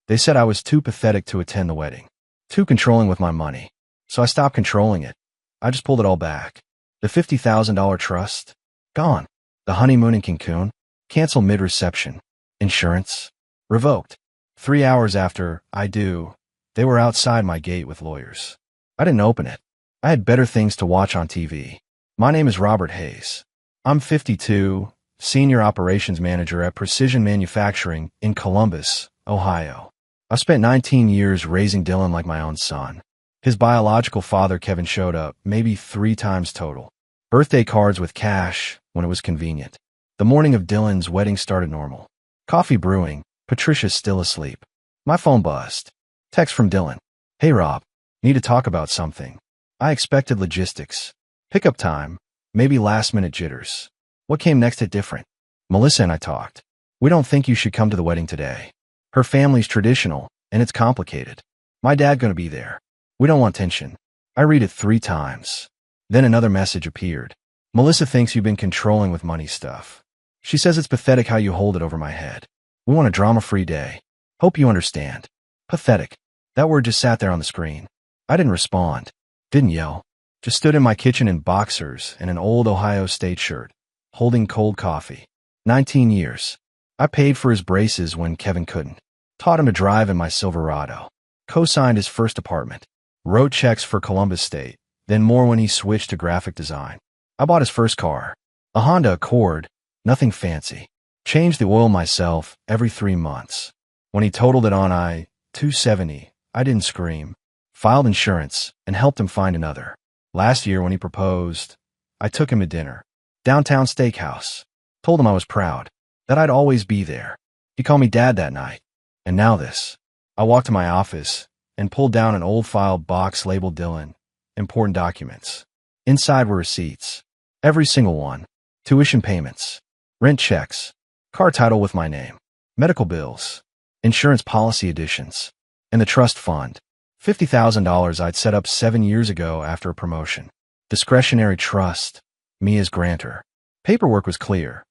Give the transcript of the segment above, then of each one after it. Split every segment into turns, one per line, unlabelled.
They said I was too pathetic to attend the wedding, too controlling with my money. So I stopped controlling it. I just pulled it all back. The $50,000 trust? Gone. The honeymoon in Cancun? Cancel mid-reception. Insurance? Revoked. 3 hours after I do, they were outside my gate with lawyers. I didn't open it. I had better things to watch on TV. My name is Robert Hayes. I'm 52, Senior Operations Manager at Precision Manufacturing in Columbus, Ohio. I've spent 19 years raising Dylan like my own son. His biological father, Kevin, showed up maybe 3 times total. Birthday cards with cash when it was convenient. The morning of Dylan's wedding started normal. Coffee brewing. Patricia's still asleep. My phone buzzed. Text from Dylan. Hey Rob, need to talk about something. I expected logistics. Pickup time. Maybe last-minute jitters. What came next hit different. Melissa and I talked. We don't think you should come to the wedding today. Her family's traditional, and it's complicated. My dad gonna be there. We don't want tension. I read it 3 times. Then another message appeared. Melissa thinks you've been controlling with money stuff. She says it's pathetic how you hold it over my head. We want a drama-free day. Hope you understand. Pathetic. That word just sat there on the screen. I didn't respond. Didn't yell. Just stood in my kitchen in boxers and an old Ohio State shirt, holding cold coffee. 19 years. I paid for his braces when Kevin couldn't. Taught him to drive in my Silverado. Co-signed his first apartment. Wrote checks for Columbus State. Then more when he switched to graphic design. I bought his first car. A Honda Accord. Nothing fancy. Changed the oil myself every 3 months. When he totaled it on I-270, I didn't scream. Filed insurance and helped him find another. Last year when he proposed, I took him to dinner. Downtown steakhouse. Told him I was proud. That I'd always be there. He called me dad that night. And now this. I walked to my office and pulled down an old file box labeled Dylan. Important documents. Inside were receipts. Every single one. Tuition payments. Rent checks. Car title with my name. Medical bills. Insurance policy additions. And the trust fund. $50,000 I'd set up 7 years ago after a promotion. Discretionary trust. Me as grantor. Paperwork was clear.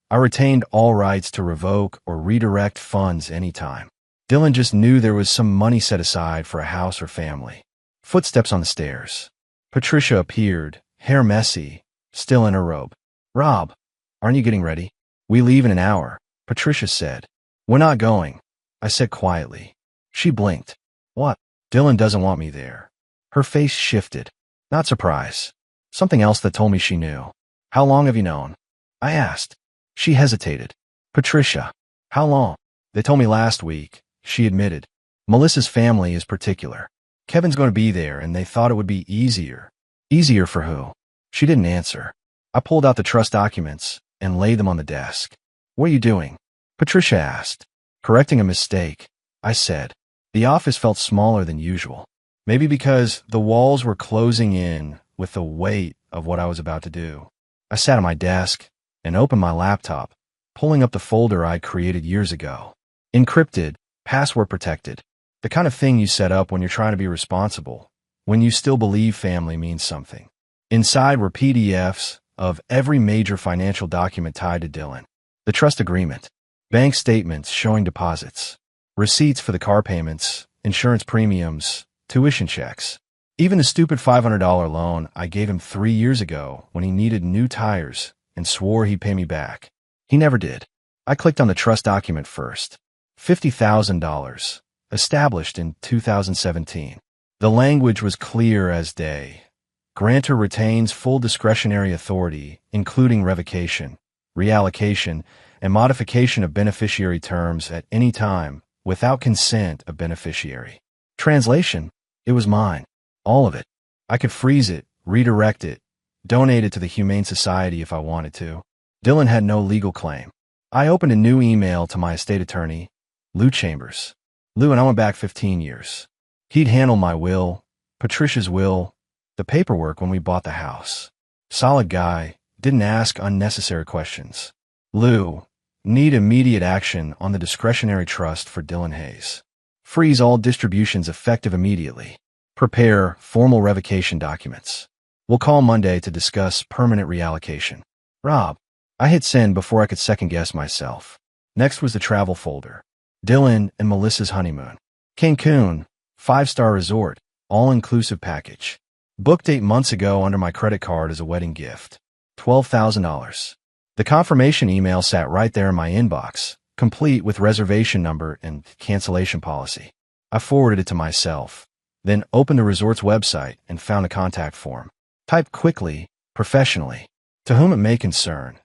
I retained all rights to revoke or redirect funds anytime. Dylan just knew there was some money set aside for a house or family. Footsteps on the stairs. Patricia appeared, hair messy, still in her robe. Rob, aren't you getting ready? We leave in an hour, Patricia said. We're not going, I said quietly. She blinked. What? Dylan doesn't want me there. Her face shifted. Not surprise. Something else that told me she knew. How long have you known? I asked. She hesitated. Patricia, how long? They told me last week, she admitted. Melissa's family is particular. Kevin's going to be there and they thought it would be easier. Easier for who? She didn't answer. I pulled out the trust documents and laid them on the desk. What are you doing? Patricia asked. Correcting a mistake, I said. The office felt smaller than usual. Maybe because the walls were closing in with the weight of what I was about to do. I sat at my desk and opened my laptop, pulling up the folder I created years ago. Encrypted, password protected. The kind of thing you set up when you're trying to be responsible, when you still believe family means something. Inside were PDFs of every major financial document tied to Dylan. The trust agreement, bank statements showing deposits, receipts for the car payments, insurance premiums, tuition checks. Even the stupid $500 loan I gave him 3 years ago when he needed new tires and swore he'd pay me back. He never did. I clicked on the trust document first. $50,000, established in 2017. The language was clear as day. Grantor retains full discretionary authority, including revocation, reallocation, and modification of beneficiary terms at any time without consent of beneficiary. Translation, it was mine. All of it. I could freeze it, redirect it, donate it to the Humane Society if I wanted to. Dylan had no legal claim. I opened a new email to my estate attorney, Lou Chambers. Lou and I went back 15 years. He'd handle my will, Patricia's will, the paperwork when we bought the house. Solid guy, didn't ask unnecessary questions. Lou, need immediate action on the discretionary trust for Dylan Hayes. Freeze all distributions effective immediately. Prepare formal revocation documents. We'll call Monday to discuss permanent reallocation. Rob, I hit send before I could second-guess myself. Next was the travel folder. Dylan and Melissa's honeymoon. Cancun, 5-star resort, all-inclusive package. Booked 8 months ago under my credit card as a wedding gift. $12,000. The confirmation email sat right there in my inbox, complete with reservation number and cancellation policy. I forwarded it to myself, then opened the resort's website and found a contact form. Typed quickly, professionally. To whom it may concern.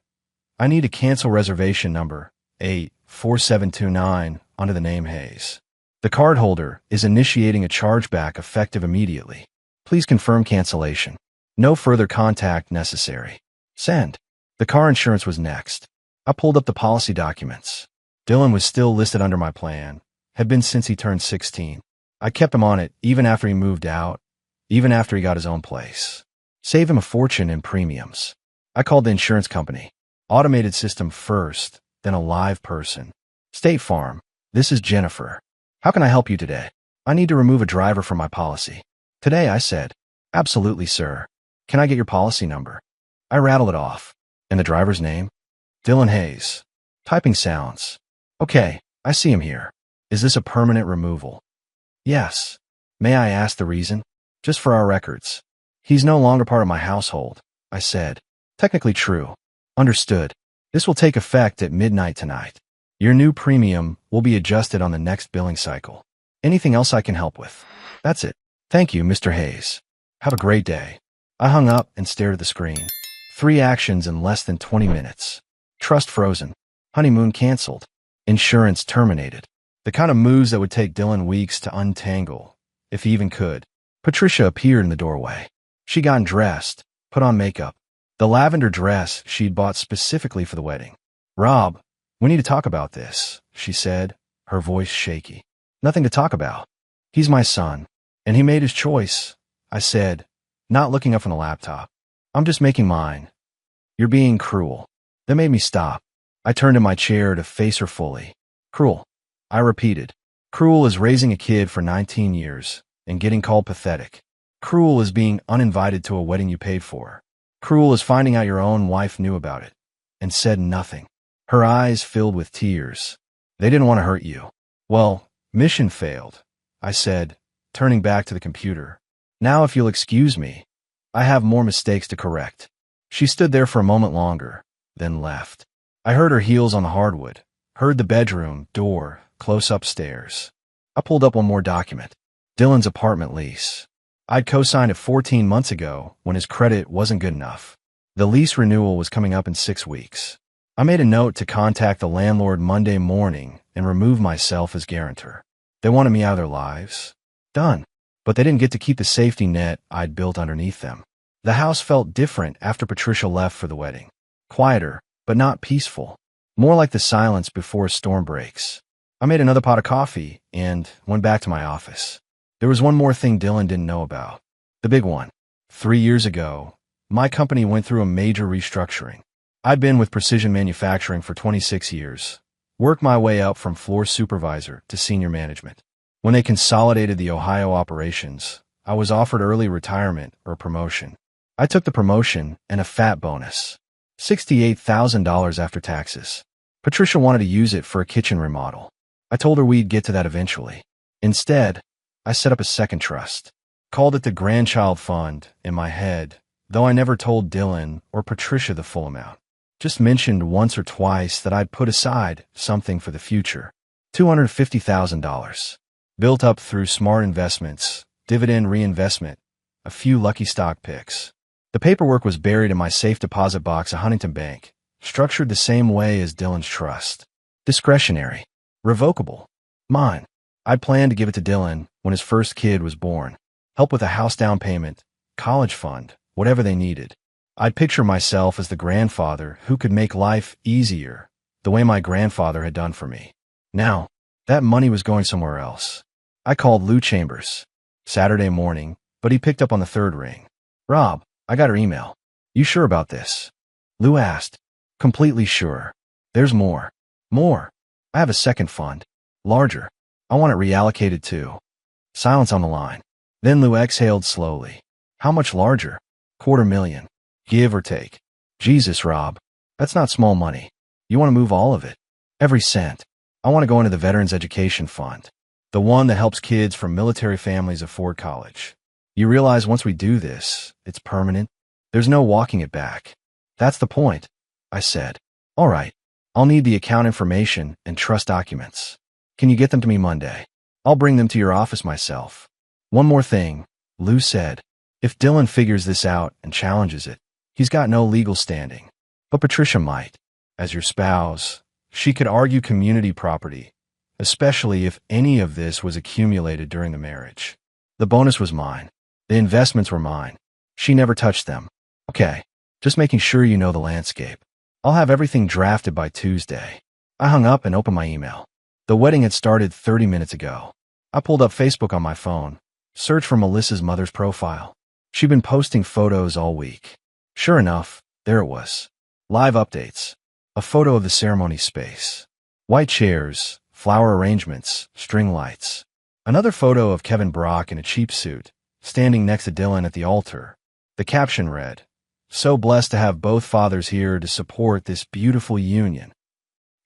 I need to cancel reservation number 84729 under the name Hayes. The cardholder is initiating a chargeback effective immediately. Please confirm cancellation. No further contact necessary. Send. The car insurance was next. I pulled up the policy documents. Dylan was still listed under my plan, had been since he turned 16. I kept him on it even after he moved out, even after he got his own place. Save him a fortune in premiums. I called the insurance company. Automated system first, then a live person. State Farm, this is Jennifer. How can I help you today? I need to remove a driver from my policy. Today, I said. Absolutely, sir. Can I get your policy number? I rattled it off. And the driver's name? Dylan Hayes. Typing sounds. Okay, I see him here. Is this a permanent removal? Yes. May I ask the reason? Just for our records. He's no longer part of my household, I said. Technically true. Understood. This will take effect at midnight tonight. Your new premium will be adjusted on the next billing cycle. Anything else I can help with? That's it. Thank you, Mr. Hayes. Have a great day. I hung up and stared at the screen. 3 actions in less than 20 minutes. Trust frozen. Honeymoon canceled. Insurance terminated. The kind of moves that would take Dylan weeks to untangle, if he even could. Patricia appeared in the doorway. She got dressed, put on makeup. The lavender dress she'd bought specifically for the wedding. Rob, we need to talk about this, she said, her voice shaky. Nothing to talk about. He's my son, and he made his choice, I said, not looking up from the laptop. I'm just making mine. You're being cruel. That made me stop. I turned in my chair to face her fully. Cruel. I repeated. Cruel is raising a kid for 19 years and getting called pathetic. Cruel is being uninvited to a wedding you paid for. Cruel is finding out your own wife knew about it and said nothing. Her eyes filled with tears. They didn't want to hurt you. Well, mission failed, I said, turning back to the computer. Now if you'll excuse me, I have more mistakes to correct. She stood there for a moment longer, then left. I heard her heels on the hardwood, heard the bedroom door close upstairs. I pulled up one more document. Dylan's apartment lease. I'd co-signed it 14 months ago when his credit wasn't good enough. The lease renewal was coming up in 6 weeks. I made a note to contact the landlord Monday morning and remove myself as guarantor. They wanted me out of their lives. Done. But they didn't get to keep the safety net I'd built underneath them. The house felt different after Patricia left for the wedding. Quieter, but not peaceful. More like the silence before a storm breaks. I made another pot of coffee and went back to my office. There was one more thing Dylan didn't know about. The big one. 3 years ago, my company went through a major restructuring. I'd been with Precision Manufacturing for 26 years, worked my way up from floor supervisor to senior management. When they consolidated the Ohio operations, I was offered early retirement or promotion. I took the promotion and a fat bonus. $68,000 after taxes. Patricia wanted to use it for a kitchen remodel. I told her we'd get to that eventually. Instead, I set up a second trust. Called it the Grandchild Fund in my head, though I never told Dylan or Patricia the full amount. Just mentioned once or twice that I'd put aside something for the future. $250,000. Built up through smart investments, dividend reinvestment, a few lucky stock picks. The paperwork was buried in my safe deposit box at Huntington Bank, structured the same way as Dylan's trust. Discretionary. Revocable. Mine. I'd planned to give it to Dylan when his first kid was born. Help with a house down payment, college fund, whatever they needed. I'd picture myself as the grandfather who could make life easier, the way my grandfather had done for me. Now, that money was going somewhere else. I called Lou Chambers. Saturday morning, but he picked up on the third ring. Rob, I got her email. You sure about this? Lou asked. Completely sure. There's more. More. I have a second fund. Larger. I want it reallocated too. Silence on the line. Then Lou exhaled slowly. How much larger? $250,000. Give or take. Jesus, Rob. That's not small money. You want to move all of it? Every cent. I want to go into the Veterans Education Fund, the one that helps kids from military families afford college. You realize once we do this, it's permanent? There's no walking it back. That's the point, I said. All right, I'll need the account information and trust documents. Can you get them to me Monday? I'll bring them to your office myself. One more thing, Lou said. If Dylan figures this out and challenges it, he's got no legal standing. But Patricia might. As your spouse, she could argue community property, especially if any of this was accumulated during the marriage. The bonus was mine. The investments were mine. She never touched them. Okay, just making sure you know the landscape. I'll have everything drafted by Tuesday. I hung up and opened my email. The wedding had started 30 minutes ago. I pulled up Facebook on my phone, searched for Melissa's mother's profile. She'd been posting photos all week. Sure enough, there it was. Live updates. A photo of the ceremony space. White chairs, flower arrangements, string lights. Another photo of Kevin Brock in a cheap suit, standing next to Dylan at the altar. The caption read, "So blessed to have both fathers here to support this beautiful union."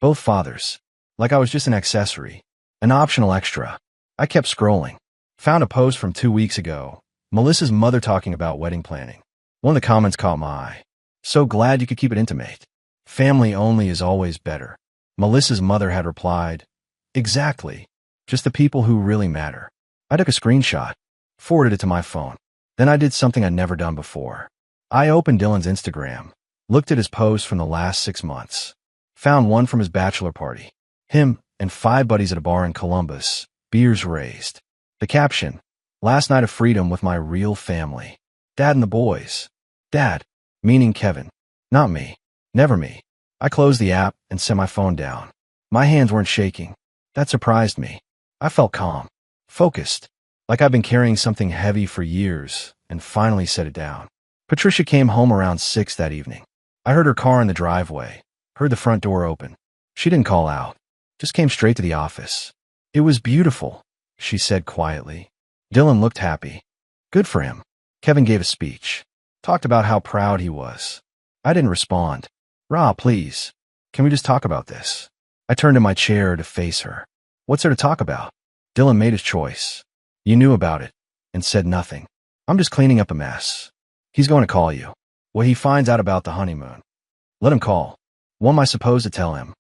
Both fathers. Like I was just an accessory, an optional extra. I kept scrolling. Found a post from 2 weeks ago. Melissa's mother talking about wedding planning. One of the comments caught my eye. "So glad you could keep it intimate. Family only is always better." Melissa's mother had replied, "Exactly. Just the people who really matter." I took a screenshot, forwarded it to my phone. Then I did something I'd never done before. I opened Dylan's Instagram, looked at his posts from the last 6 months, found one from his bachelor party. Him and 5 buddies at a bar in Columbus, beers raised. The caption, "Last night of freedom with my real family. Dad and the boys." Dad, meaning Kevin. Not me. Never me. I closed the app and set my phone down. My hands weren't shaking. That surprised me. I felt calm, focused, like I've been carrying something heavy for years, and finally set it down. Patricia came home around 6 that evening. I heard her car in the driveway, heard the front door open. She didn't call out, just came straight to the office. "It was beautiful," she said quietly. Dylan looked happy. Good for him. Kevin gave a speech, talked about how proud he was. I didn't respond. "Rob, please, can we just talk about this?" I turned in my chair to face her. "What's there to talk about?" Dylan made his choice. "You knew about it and said nothing." "I'm just cleaning up a mess." "He's going to call you. What he finds out about the honeymoon." "Let him call." "What am I supposed to tell him?"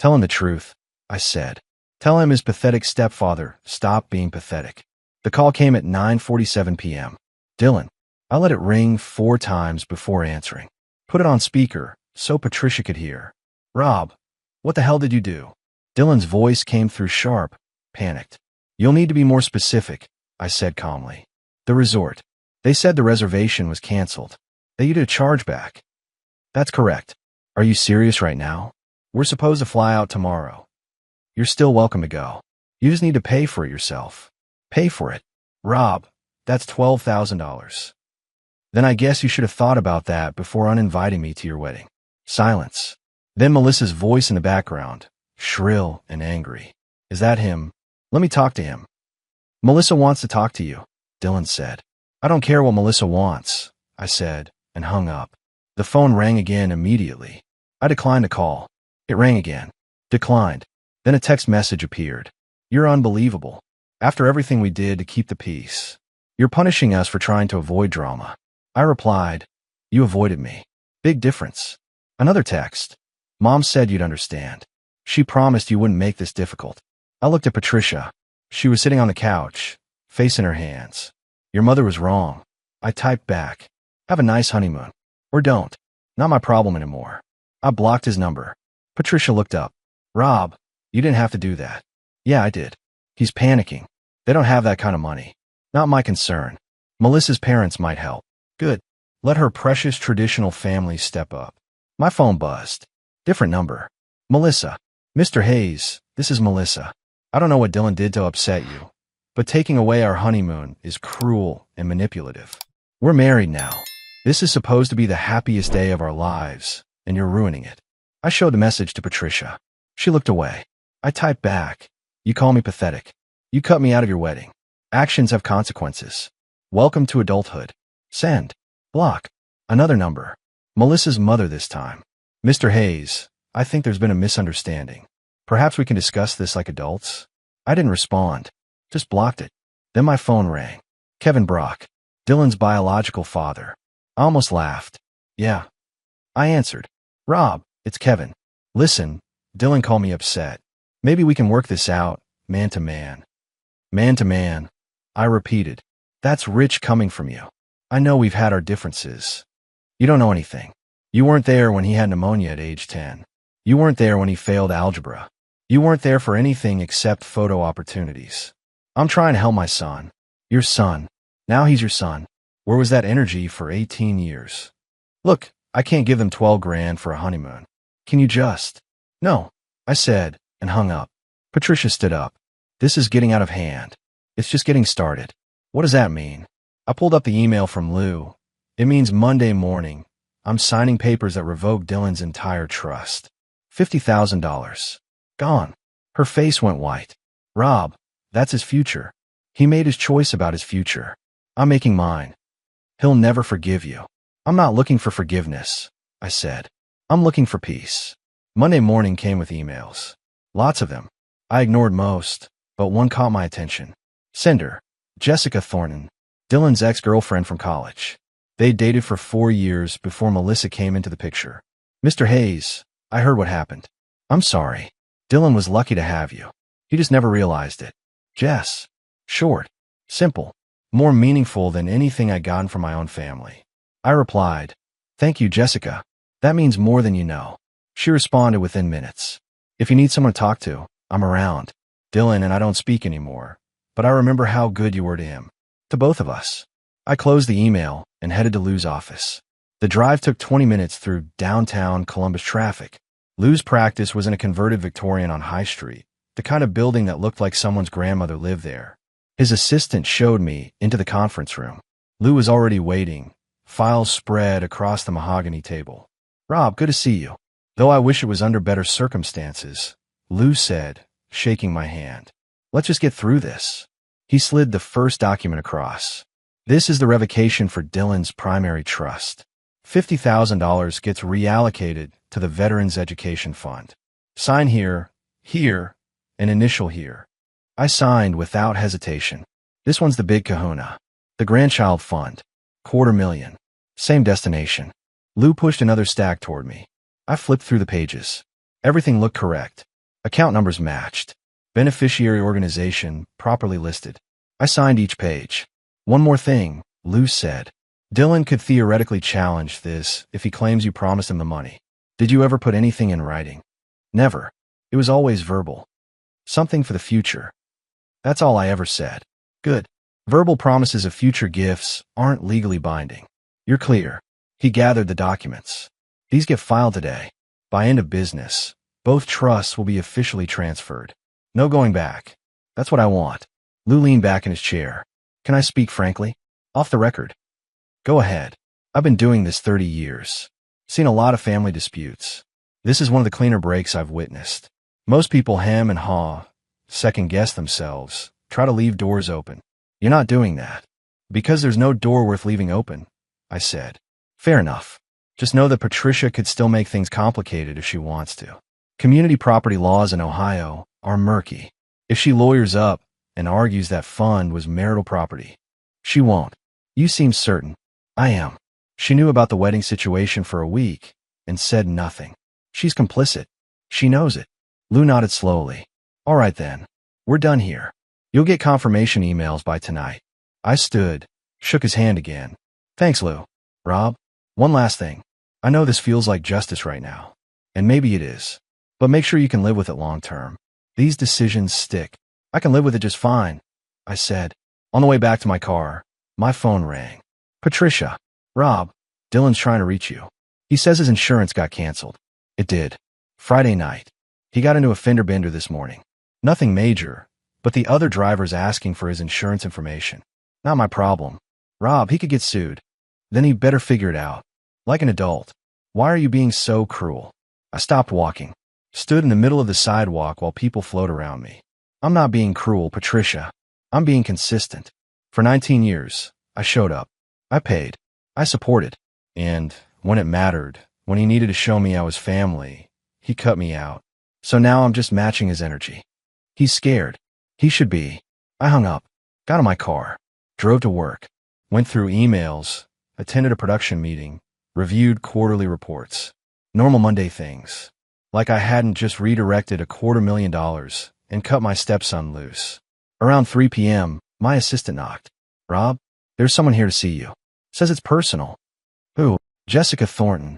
"Tell him the truth," I said. "Tell him his pathetic stepfather stopped being pathetic." The call came at 9:47 p.m. "Dylan." I let it ring 4 times before answering. Put it on speaker so Patricia could hear. "Rob, what the hell did you do?" Dylan's voice came through sharp, panicked. "You'll need to be more specific," I said calmly. "The resort. They said the reservation was canceled. That you did a chargeback." "That's correct." "Are you serious right now?" "We're supposed to fly out tomorrow." "You're still welcome to go. You just need to pay for it yourself." "Pay for it?" "Rob, that's $12,000. "Then I guess you should have thought about that before uninviting me to your wedding." Silence. Then Melissa's voice in the background, shrill and angry. "Is that him? Let me talk to him." "Melissa wants to talk to you," Dylan said. "I don't care what Melissa wants," I said, and hung up. The phone rang again immediately. I declined the call. It rang again. Declined. Then a text message appeared. "You're unbelievable. After everything we did to keep the peace, you're punishing us for trying to avoid drama." I replied, "You avoided me. Big difference." Another text. "Mom said you'd understand. She promised you wouldn't make this difficult." I looked at Patricia. She was sitting on the couch, face in her hands. "Your mother was wrong." I typed back, "Have a nice honeymoon. Or don't. Not my problem anymore." I blocked his number. Patricia looked up. "Rob, you didn't have to do that." "Yeah, I did." "He's panicking. They don't have that kind of money." "Not my concern. Melissa's parents might help." "Good. Let her precious traditional family step up." My phone buzzed. Different number. "Melissa. Mr. Hayes, this is Melissa. I don't know what Dylan did to upset you, but taking away our honeymoon is cruel and manipulative. We're married now. This is supposed to be the happiest day of our lives, and you're ruining it." I showed the message to Patricia. She looked away. I typed back, "You call me pathetic. You cut me out of your wedding. Actions have consequences. Welcome to adulthood." Send. Block. Another number. Melissa's mother this time. "Mr. Hayes, I think there's been a misunderstanding. Perhaps we can discuss this like adults? I didn't respond. Just blocked it. Then my phone rang. Kevin Brock, Dylan's biological father. I almost laughed. Yeah. I answered. Rob, it's Kevin. Listen, Dylan called me upset. Maybe we can work this out, man to man. Man to man. I repeated. That's rich coming from you. I know we've had our differences. You don't know anything. You weren't there when he had pneumonia at age 10. You weren't there when he failed algebra. You weren't there for anything except photo opportunities. I'm trying to help my son. Your son. Now he's your son. Where was that energy for 18 years? Look, I can't give them 12 grand for a honeymoon. Can you just? No, I said, and hung up. Patricia stood up. This is getting out of hand. It's just getting started. What does that mean? I pulled up the email from Lou. It means Monday morning. I'm signing papers that revoke Dylan's entire trust. $50,000. Gone. Her face went white. Rob, that's his future. He made his choice about his future. I'm making mine. He'll never forgive you. I'm not looking for forgiveness, I said. I'm looking for peace. Monday morning came with emails. Lots of them. I ignored most, but one caught my attention. Sender, Jessica Thornton, Dylan's ex-girlfriend from college. They dated for 4 years before Melissa came into the picture. Mr. Hayes, I heard what happened. I'm sorry. Dylan was lucky to have you. He just never realized it. Jess. Short. Simple. More meaningful than anything I'd gotten from my own family. I replied, Thank you, Jessica. That means more than you know. She responded within minutes. If you need someone to talk to, I'm around. Dylan and I don't speak anymore, but I remember how good you were to him. To both of us. I closed the email and headed to Lou's office. The drive took 20 minutes through downtown Columbus traffic. Lou's practice was in a converted Victorian on High Street, the kind of building that looked like someone's grandmother lived there. His assistant showed me into the conference room. Lou was already waiting, files spread across the mahogany table. Rob, good to see you. Though I wish it was under better circumstances, Lou said, shaking my hand. Let's just get through this. He slid the first document across. This is the revocation for Dylan's primary trust. $50,000 gets reallocated to the Veterans Education Fund. Sign here, and initial here. I signed without hesitation. This one's the big kahuna. The Grandchild Fund. $250,000. Same destination. Lou pushed another stack toward me. I flipped through the pages. Everything looked correct. Account numbers matched. Beneficiary organization properly listed. I signed each page. One more thing, Lou said. Dylan could theoretically challenge this if he claims you promised him the money. Did you ever put anything in writing? Never. It was always verbal. Something for the future. That's all I ever said. Good. Verbal promises of future gifts aren't legally binding. You're clear. He gathered the documents. These get filed today. By end of business, both trusts will be officially transferred. No going back. That's what I want. Lou leaned back in his chair. Can I speak frankly? Off the record. Go ahead. I've been doing this 30 years. Seen a lot of family disputes. This is one of the cleaner breaks I've witnessed. Most people hem and haw, second-guess themselves, try to leave doors open. You're not doing that. Because there's no door worth leaving open, I said. Fair enough. Just know that Patricia could still make things complicated if she wants to. Community property laws in Ohio are murky. If she lawyers up and argues that fund was marital property, she won't. You seem certain. I am. She knew about the wedding situation for a week and said nothing. She's complicit. She knows it. Lou nodded slowly. All right then. We're done here. You'll get confirmation emails by tonight. I stood, shook his hand again. Thanks, Lou. Rob, one last thing. I know this feels like justice right now, and maybe it is, but make sure you can live with it long term. These decisions stick. I can live with it just fine, I said. On the way back to my car, my phone rang. Patricia. Rob, Dylan's trying to reach you. He says his insurance got canceled. It did. Friday night. He got into a fender bender this morning. Nothing major, but the other driver's asking for his insurance information. Not my problem. Rob, he could get sued. Then he better figure it out. Like an adult. Why are you being so cruel? I stopped walking. Stood in the middle of the sidewalk while people flowed around me. I'm not being cruel, Patricia. I'm being consistent. For 19 years, I showed up. I paid. I supported. And when it mattered, when he needed to show me I was family, he cut me out. So now I'm just matching his energy. He's scared. He should be. I hung up, got in my car, drove to work, went through emails, attended a production meeting, reviewed quarterly reports. Normal Monday things. Like I hadn't just redirected $250,000 and cut my stepson loose. Around 3 p.m., my assistant knocked. Rob, there's someone here to see you. Says it's personal. Who? Jessica Thornton.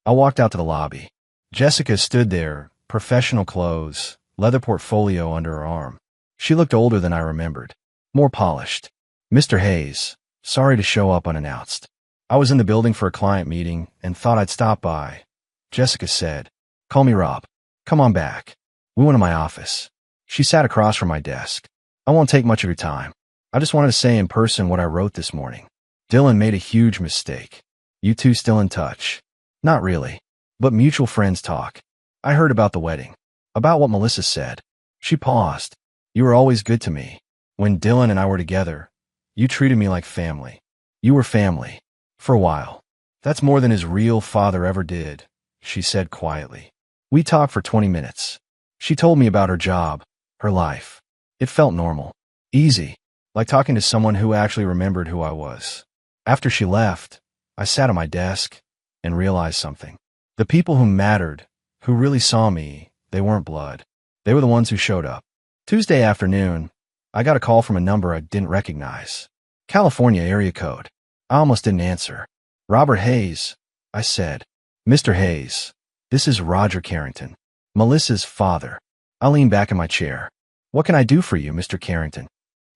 I walked out to the lobby. Jessica stood there, professional clothes, leather portfolio under her arm. She looked older than I remembered, more polished. Mr. Hayes, sorry to show up unannounced. I was in the building for a client meeting and thought I'd stop by. Jessica said, call me Rob. Come on back. We went to my office. She sat across from my desk. I won't take much of your time. I just wanted to say in person what I wrote this morning. Dylan made a huge mistake. You two still in touch? Not really, but mutual friends talk. I heard about the wedding, about what Melissa said. She paused. You were always good to me. When Dylan and I were together, you treated me like family. You were family. For a while. That's more than his real father ever did, she said quietly. We talked for 20 minutes. She told me about her job, her life. It felt normal. Easy. Like talking to someone who actually remembered who I was. After she left, I sat at my desk and realized something. The people who mattered, who really saw me, they weren't blood. They were the ones who showed up. Tuesday afternoon, I got a call from a number I didn't recognize. California area code. I almost didn't answer. Robert Hayes, I said. Mr. Hayes, this is Roger Carrington, Melissa's father. I leaned back in my chair. What can I do for you, Mr. Carrington?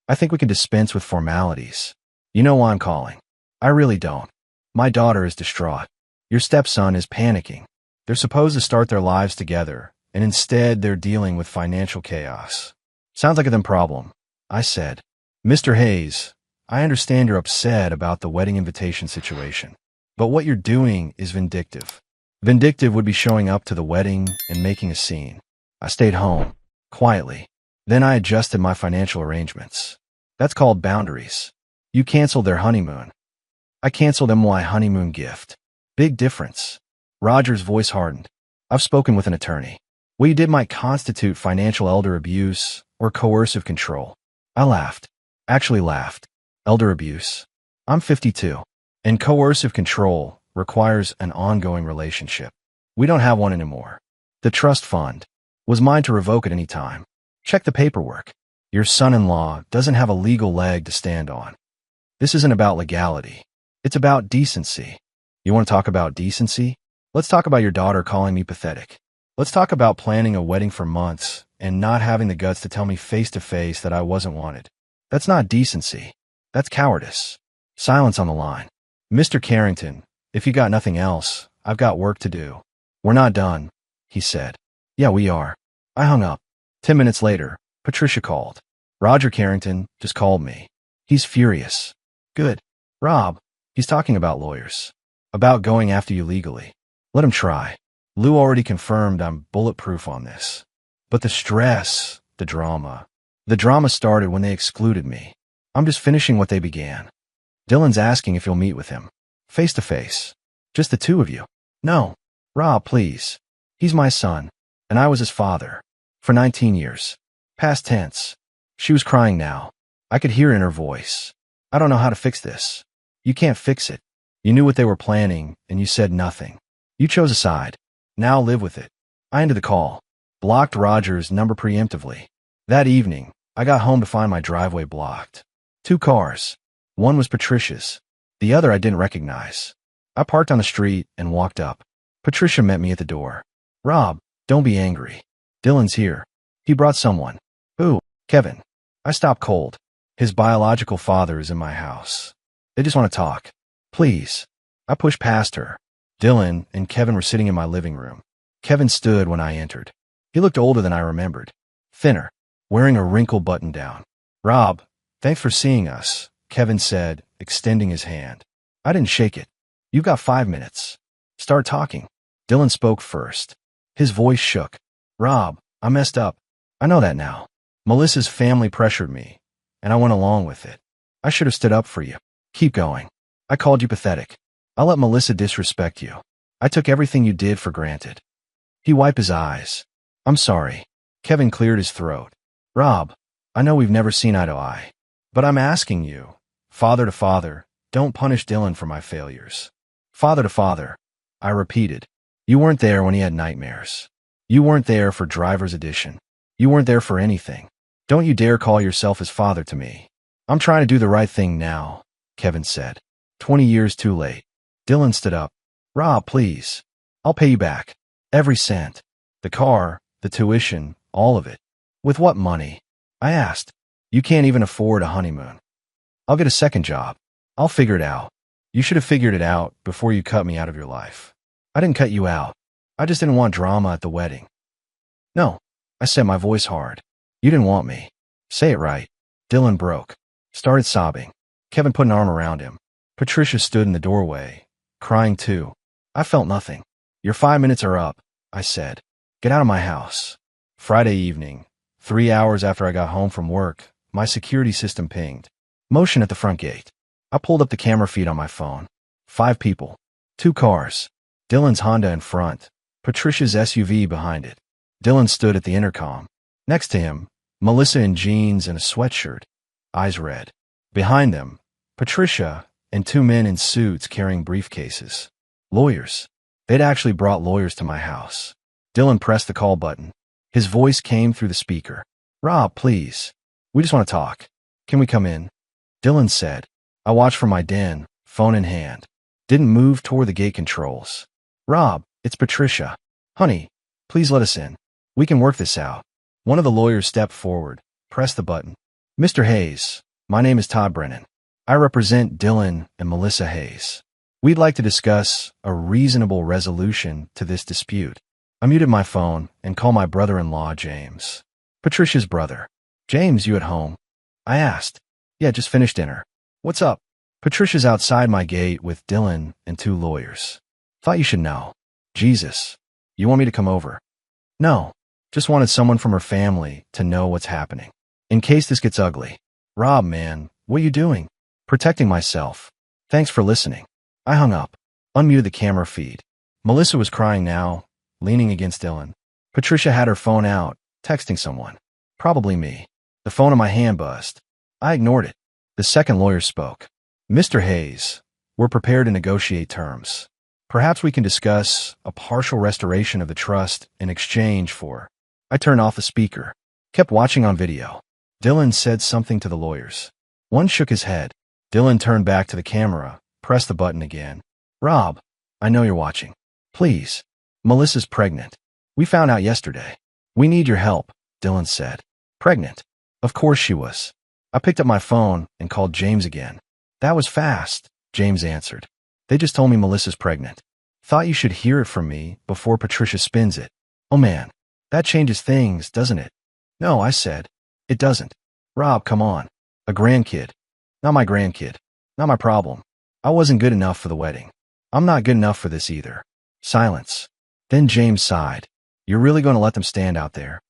I think we can dispense with formalities. You know why I'm calling. I really don't. My daughter is distraught. Your stepson is panicking. They're supposed to start their lives together, and instead they're dealing with financial chaos. Sounds like a them problem, I said. Mr. Hayes, I understand you're upset about the wedding invitation situation, but what you're doing is vindictive. Vindictive would be showing up to the wedding and making a scene. I stayed home, quietly. Then I adjusted my financial arrangements. That's called boundaries. You canceled their honeymoon. I canceled my honeymoon gift. Big difference. Roger's voice hardened. I've spoken with an attorney. What you did might constitute financial elder abuse or coercive control. I laughed. Actually laughed. Elder abuse. I'm 52. And coercive control requires an ongoing relationship. We don't have one anymore. The trust fund was mine to revoke at any time. Check the paperwork. Your son-in-law doesn't have a legal leg to stand on. This isn't about legality. It's about decency. You want to talk about decency? Let's talk about your daughter calling me pathetic. Let's talk about planning a wedding for months and not having the guts to tell me face-to-face that I wasn't wanted. That's not decency. That's cowardice. Silence on the line. Mr. Carrington, if you got nothing else, I've got work to do. We're not done, he said. Yeah, we are. I hung up. 10 minutes later, Patricia called. Roger Carrington just called me. He's furious. Good. Rob, he's talking about lawyers. About going after you legally. Let him try. Lou already confirmed I'm bulletproof on this. But the stress, the drama started when they excluded me. I'm just finishing what they began. Dylan's asking if you'll meet with him. Face to face. Just the two of you. No. Rob, please. He's my son, and I was his father. For 19 years. Past tense. She was crying now. I could hear it in her voice. I don't know how to fix this. You can't fix it. You knew what they were planning, and you said nothing. You chose a side. Now live with it. I ended the call. Blocked Roger's number preemptively. That evening, I got home to find my driveway blocked. 2 cars. One was Patricia's. The other I didn't recognize. I parked on the street and walked up. Patricia met me at the door. Rob, don't be angry. Dylan's here. He brought someone. Who? Kevin. I stopped cold. His biological father is in my house. They just want to talk. Please. I pushed past her. Dylan and Kevin were sitting in my living room. Kevin stood when I entered. He looked older than I remembered. Thinner. Wearing a wrinkled button-down. Rob, thanks for seeing us, Kevin said, extending his hand. I didn't shake it. You've got 5 minutes. Start talking. Dylan spoke first. His voice shook. Rob, I messed up. I know that now. Melissa's family pressured me, and I went along with it. I should have stood up for you. Keep going. I called you pathetic. I let Melissa disrespect you. I took everything you did for granted. He wiped his eyes. I'm sorry. Kevin cleared his throat. Rob, I know we've never seen eye to eye. But I'm asking you, father to father, don't punish Dylan for my failures. Father to father, I repeated. You weren't there when he had nightmares. You weren't there for driver's edition. You weren't there for anything. Don't you dare call yourself his father to me. I'm trying to do the right thing now, Kevin said. 20 years too late. Dylan stood up. Rob, please. I'll pay you back. Every cent. The car, the tuition, all of it. With what money? I asked. You can't even afford a honeymoon. I'll get a second job. I'll figure it out. You should have figured it out before you cut me out of your life. I didn't cut you out. I just didn't want drama at the wedding. No, I said, my voice hard. You didn't want me. Say it right. Dylan broke. Started sobbing. Kevin put an arm around him. Patricia stood in the doorway, crying too. I felt nothing. Your 5 minutes are up, I said. Get out of my house. Friday evening, 3 hours after I got home from work, my security system pinged. Motion at the front gate. I pulled up the camera feed on my phone. 5 people. 2 cars. Dylan's Honda in front. Patricia's SUV behind it. Dylan stood at the intercom. Next to him, Melissa in jeans and a sweatshirt, eyes red. Behind them, Patricia and 2 men in suits carrying briefcases. Lawyers. They'd actually brought lawyers to my house. Dylan pressed the call button. His voice came through the speaker. Rob, please. We just want to talk. Can we come in? Dylan said. I watched from my den, phone in hand. Didn't move toward the gate controls. Rob, it's Patricia. Honey, please let us in. We can work this out. One of the lawyers stepped forward, pressed the button. Mr. Hayes, my name is Todd Brennan. I represent Dylan and Melissa Hayes. We'd like to discuss a reasonable resolution to this dispute. I muted my phone and called my brother-in-law, James. Patricia's brother. James, you at home? I asked. Yeah, just finished dinner. What's up? Patricia's outside my gate with Dylan and 2 lawyers. Thought you should know. Jesus. You want me to come over? No. Just wanted someone from her family to know what's happening. In case this gets ugly. Rob, man, what are you doing? Protecting myself. Thanks for listening. I hung up. Unmuted the camera feed. Melissa was crying now, leaning against Dylan. Patricia had her phone out, texting someone. Probably me. The phone in my hand buzzed. I ignored it. The second lawyer spoke. Mr. Hayes, we're prepared to negotiate terms. Perhaps we can discuss a partial restoration of the trust in exchange for... I turned off the speaker. Kept watching on video. Dylan said something to the lawyers. One shook his head. Dylan turned back to the camera, pressed the button again. Rob, I know you're watching. Please. Melissa's pregnant. We found out yesterday. We need your help, Dylan said. Pregnant? Of course she was. I picked up my phone and called James again. That was fast, James answered. They just told me Melissa's pregnant. Thought you should hear it from me before Patricia spins it. Oh man, that changes things, doesn't it? No, I said. It doesn't. Rob, come on. A grandkid. Not my grandkid. Not my problem. I wasn't good enough for the wedding. I'm not good enough for this either. Silence. Then James sighed. You're really going to let them stand out there?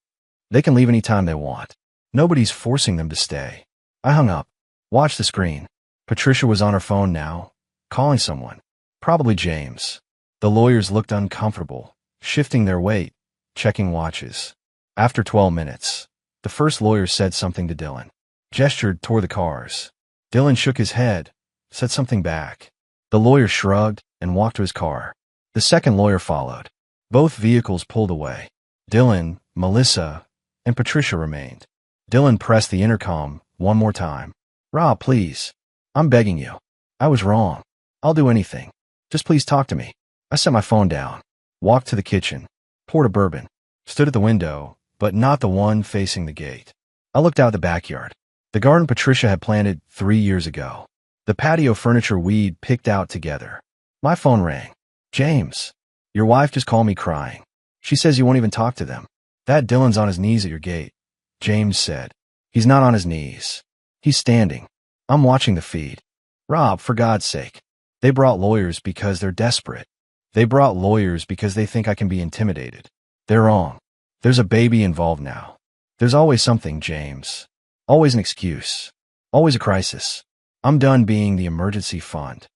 They can leave any time they want. Nobody's forcing them to stay. I hung up. Watched the screen. Patricia was on her phone now, calling someone. Probably James. The lawyers looked uncomfortable, shifting their weight, checking watches. After 12 minutes, the first lawyer said something to Dylan. Gestured toward the cars. Dylan shook his head, said something back. The lawyer shrugged and walked to his car. The second lawyer followed. Both vehicles pulled away. Dylan, Melissa, and Patricia remained. Dylan pressed the intercom one more time. Rob, please. I'm begging you. I was wrong. I'll do anything. Just please talk to me. I set my phone down, walked to the kitchen, poured a bourbon, stood at the window, but not the one facing the gate. I looked out the backyard. The garden Patricia had planted 3 years ago. The patio furniture we'd picked out together. My phone rang. James, your wife just called me crying. She says you won't even talk to them. That Dylan's on his knees at your gate. James said. He's not on his knees. He's standing. I'm watching the feed. Rob, for God's sake. They brought lawyers because they're desperate. They brought lawyers because they think I can be intimidated. They're wrong. There's a baby involved now. There's always something, James. Always an excuse. Always a crisis. I'm done being the emergency fund.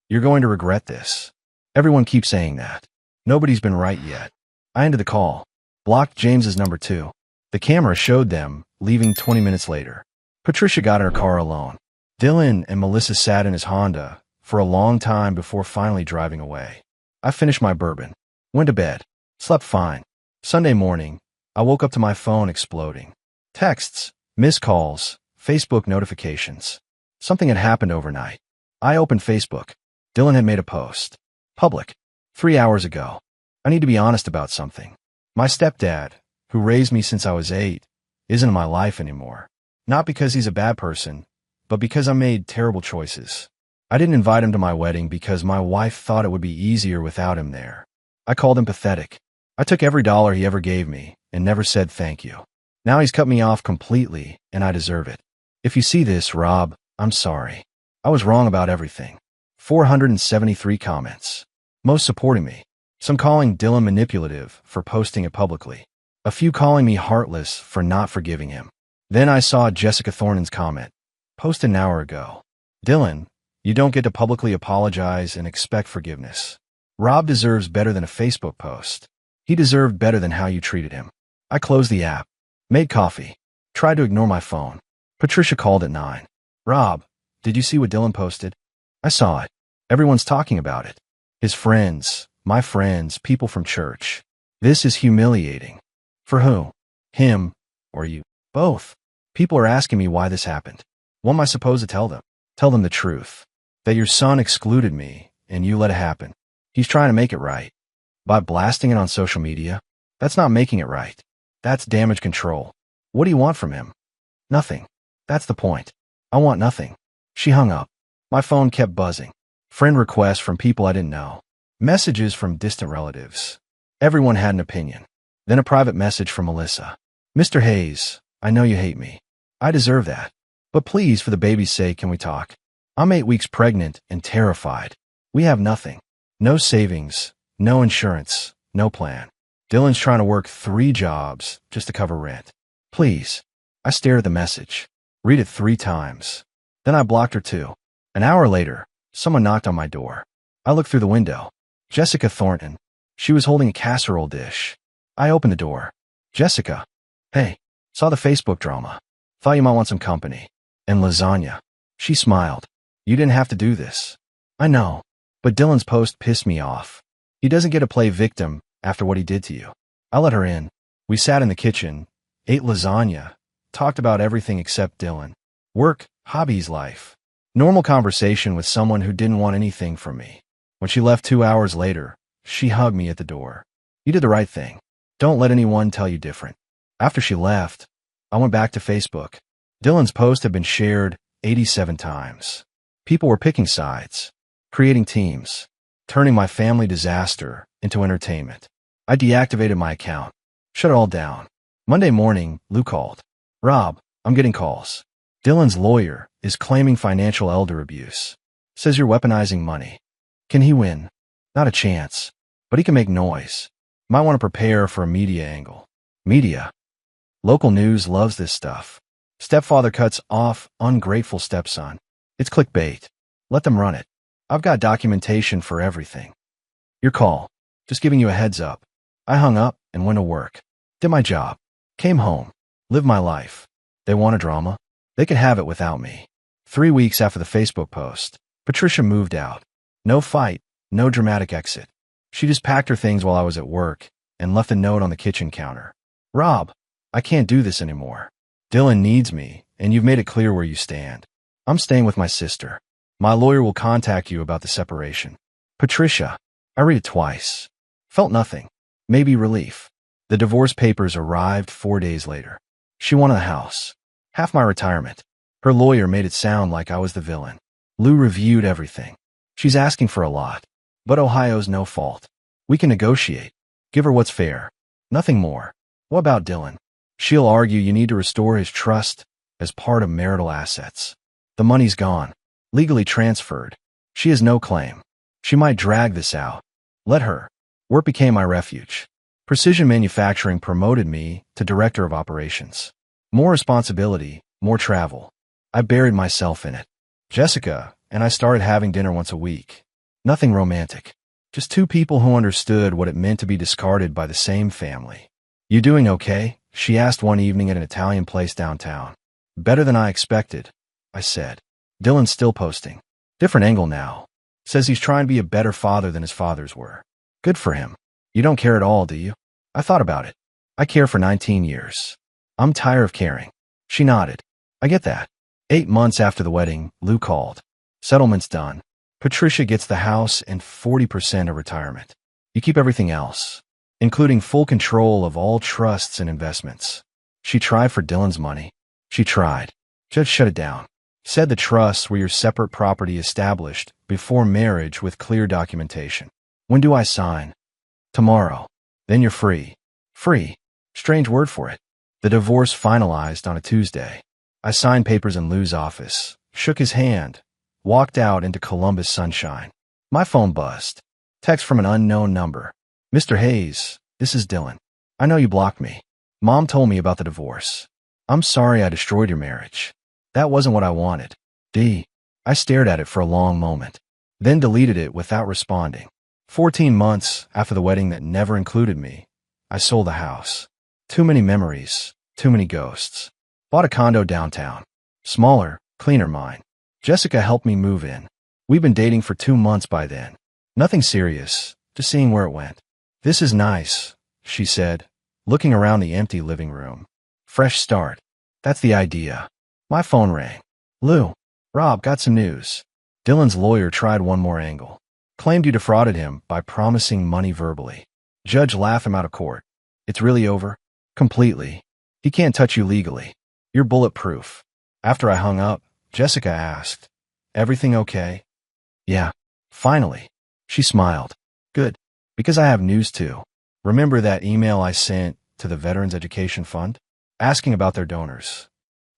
You're going to regret this. Everyone keeps saying that. Nobody's been right yet. I ended the call. Blocked James's number 2. The camera showed them, leaving 20 minutes later. Patricia got in her car alone. Dylan and Melissa sat in his Honda for a long time before finally driving away. I finished my bourbon. Went to bed. Slept fine. Sunday morning, I woke up to my phone exploding. Texts, missed calls, Facebook notifications. Something had happened overnight. I opened Facebook. Dylan had made a post. Public. 3 hours ago. I need to be honest about something. My stepdad, who raised me since I was 8, isn't in my life anymore. Not because he's a bad person, but because I made terrible choices. I didn't invite him to my wedding because my wife thought it would be easier without him there. I called him pathetic. I took every dollar he ever gave me and never said thank you. Now he's cut me off completely, and I deserve it. If you see this, Rob, I'm sorry. I was wrong about everything. 473 comments. Most supporting me. Some calling Dylan manipulative for posting it publicly. A few calling me heartless for not forgiving him. Then I saw Jessica Thornton's comment. Posted an hour ago. Dylan, you don't get to publicly apologize and expect forgiveness. Rob deserves better than a Facebook post. He deserved better than how you treated him. I closed the app. Made coffee. Tried to ignore my phone. Patricia called at 9. Rob, did you see what Dylan posted? I saw it. Everyone's talking about it. His friends, my friends, people from church. This is humiliating. For who? Him or you? Both. People are asking me why this happened. What am I supposed to tell them? Tell them the truth. That your son excluded me and you let it happen. He's trying to make it right. By blasting it on social media? That's not making it right. That's damage control. What do you want from him? Nothing. That's the point. I want nothing. She hung up. My phone kept buzzing. Friend requests from people I didn't know. Messages from distant relatives. Everyone had an opinion. Then a private message from Melissa. Mr. Hayes, I know you hate me. I deserve that. But please, for the baby's sake, can we talk? I'm 8 weeks pregnant and terrified. We have nothing. No savings, no insurance, no plan. Dylan's trying to work 3 jobs just to cover rent. Please. I stared at the message. Read it 3 times. Then I blocked her too. An hour later, someone knocked on my door. I looked through the window. Jessica Thornton. She was holding a casserole dish. I opened the door. Jessica. Hey. Saw the Facebook drama. Thought you might want some company. And lasagna. She smiled. You didn't have to do this. I know. But Dylan's post pissed me off. He doesn't get to play victim after what he did to you. I let her in. We sat in the kitchen, ate lasagna, talked about everything except Dylan. Work, hobbies, life. Normal conversation with someone who didn't want anything from me. When she left 2 hours later, she hugged me at the door. You did the right thing. Don't let anyone tell you different. After she left, I went back to Facebook. Dylan's post had been shared 87 times. People were picking sides, creating teams, turning my family disaster into entertainment. I deactivated my account, shut it all down. Monday morning, Lou called. Rob, I'm getting calls. Dylan's lawyer is claiming financial elder abuse. Says you're weaponizing money. Can he win? Not a chance. But he can make noise. Might want to prepare for a media angle. Media. Local news loves this stuff. Stepfather cuts off ungrateful stepson. It's clickbait. Let them run it. I've got documentation for everything. Your call. Just giving you a heads up. I hung up and went to work. Did my job. Came home. Lived my life. They want a drama? They can have it without me. 3 weeks after the Facebook post, Patricia moved out. No fight, no dramatic exit. She just packed her things while I was at work and left a note on the kitchen counter. Rob, I can't do this anymore. Dylan needs me, and you've made it clear where you stand. I'm staying with my sister. My lawyer will contact you about the separation. Patricia. I read it twice. Felt nothing. Maybe relief. The divorce papers arrived 4 days later. She wanted the house. Half my retirement. Her lawyer made it sound like I was the villain. Lou reviewed everything. She's asking for a lot. But Ohio's no fault. We can negotiate. Give her what's fair. Nothing more. What about Dylan? She'll argue you need to restore his trust as part of marital assets. The money's gone. Legally transferred. She has no claim. She might drag this out. Let her. Work became my refuge. Precision Manufacturing promoted me to Director of Operations. More responsibility, more travel. I buried myself in it. Jessica and I started having dinner once a week. Nothing romantic. Just 2 people who understood what it meant to be discarded by the same family. You doing okay? She asked one evening at an Italian place downtown. Better than I expected, I said. Dylan's still posting. Different angle now. Says he's trying to be a better father than his fathers were. Good for him. You don't care at all, do you? I thought about it. I care for 19 years. I'm tired of caring. She nodded. I get that. 8 months after the wedding, Lou called. Settlement's done. Patricia gets the house and 40% of retirement. You keep everything else, including full control of all trusts and investments. She tried for Dylan's money. She tried. Judge shut it down. Said the trusts were your separate property established before marriage with clear documentation. When do I sign? Tomorrow. Then you're free. Free. Strange word for it. The divorce finalized on a Tuesday. I signed papers in Lou's office, shook his hand, walked out into Columbus sunshine. My phone buzzed. Text from an unknown number. Mr. Hayes, this is Dylan. I know you blocked me. Mom told me about the divorce. I'm sorry I destroyed your marriage. That wasn't what I wanted. I stared at it for a long moment, then deleted it without responding. 14 months after the wedding that never included me, I sold the house. Too many memories, too many ghosts. Bought a condo downtown. Smaller, cleaner mine. Jessica helped me move in. We've been dating for 2 months by then. Nothing serious, just seeing where it went. This is nice, she said, looking around the empty living room. Fresh start. That's the idea. My phone rang. Lou, Rob, got some news. Dylan's lawyer tried one more angle. Claimed you defrauded him by promising money verbally. Judge laughed him out of court. It's really over? Completely. He can't touch you legally. You're bulletproof. After I hung up, Jessica asked, everything okay? Yeah. Finally. She smiled. Good. Because I have news too. Remember that email I sent to the Veterans Education Fund? Asking about their donors.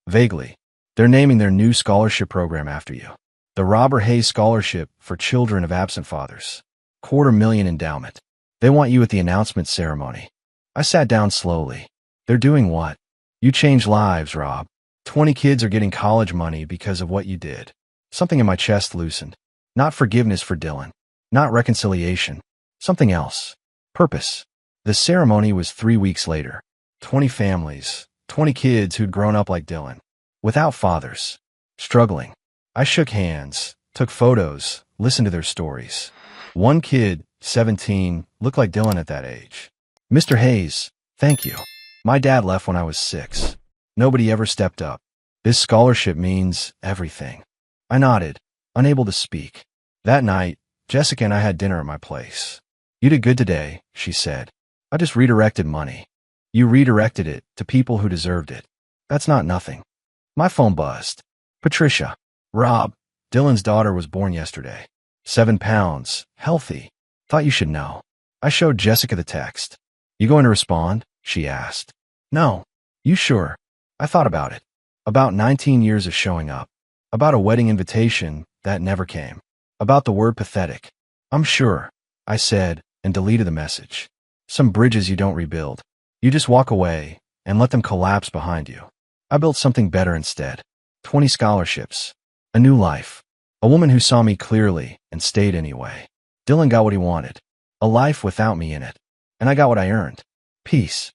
Vaguely. They're naming their new scholarship program after you. The Robert Hayes Scholarship for Children of Absent Fathers. $250,000 endowment. They want you at the announcement ceremony. I sat down slowly. They're doing what? You changed lives, Rob. 20 kids are getting college money because of what you did. Something in my chest loosened. Not forgiveness for Dylan. Not reconciliation. Something else. Purpose. The ceremony was 3 weeks later. 20 families. 20 kids who'd grown up like Dylan. Without fathers. Struggling. I shook hands, took photos, listened to their stories. One kid, 17, looked like Dylan at that age. Mr. Hayes, thank you. My dad left when I was 6. Nobody ever stepped up. This scholarship means everything. I nodded, unable to speak. That night, Jessica and I had dinner at my place. You did good today, she said. I just redirected money. You redirected it to people who deserved it. That's not nothing. My phone buzzed. Patricia. Rob. Dylan's daughter was born yesterday. 7 pounds. Healthy. Thought you should know. I showed Jessica the text. You going to respond? She asked. No. You sure? I thought about it. About 19 years of showing up. About a wedding invitation that never came. About the word pathetic. I'm sure, I said, and deleted the message. Some bridges you don't rebuild. You just walk away and let them collapse behind you. I built something better instead. 20 scholarships. A new life. A woman who saw me clearly and stayed anyway. Dylan got what he wanted. A life without me in it. And I got what I earned. Peace.